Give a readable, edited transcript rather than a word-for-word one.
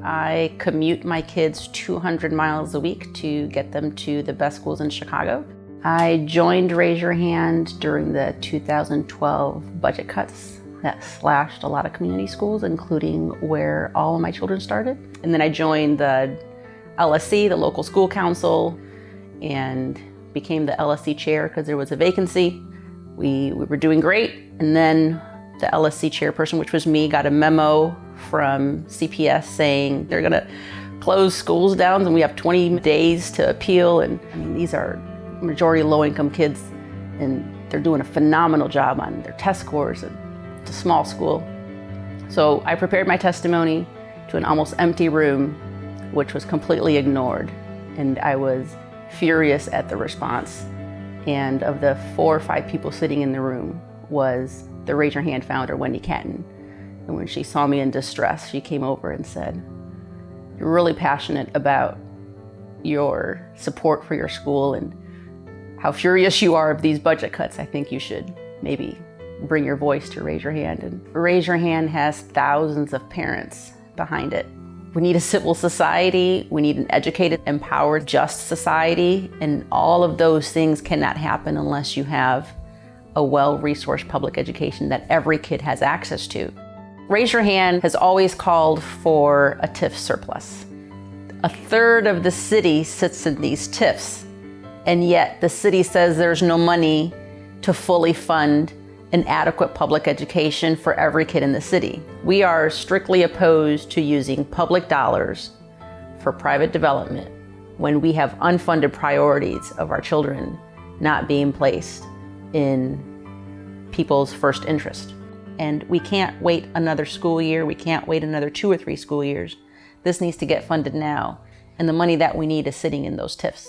I commute my kids 200 miles a week to get them to the best schools in Chicago. I joined Raise Your Hand during the 2012 budget cuts that slashed a lot of community schools, including where all of my children started. And then I joined the LSC, the local school council, and became the LSC chair because there was a vacancy. We were doing great, and then the LSC chairperson, which was me, got a memo from CPS saying they're gonna close schools down and we have 20 days to appeal. And I mean, these are majority low-income kids, and they're doing a phenomenal job on their test scores. And it's a small school. So I prepared my testimony to an almost empty room, which was completely ignored. And I was furious at the response. And of the 4 or 5 people sitting in the room was the Raise Your Hand founder, Wendy Catton. And when she saw me in distress, she came over and said, "You're really passionate about your support for your school and how furious you are of these budget cuts. I think you should maybe bring your voice to Raise Your Hand." And Raise Your Hand has thousands of parents behind it. We need a civil society, we need an educated, empowered, just society, and all of those things cannot happen unless you have a well-resourced public education that every kid has access to. Raise Your Hand has always called for a TIF surplus. 1/3 of the city sits in these TIFs, and yet the city says there's no money to fully fund an adequate public education for every kid in the city. We are strictly opposed to using public dollars for private development when we have unfunded priorities of our children not being placed in people's first interest. And we can't wait another school year. We can't wait another 2 or 3 school years. This needs to get funded now. And the money that we need is sitting in those TIFs.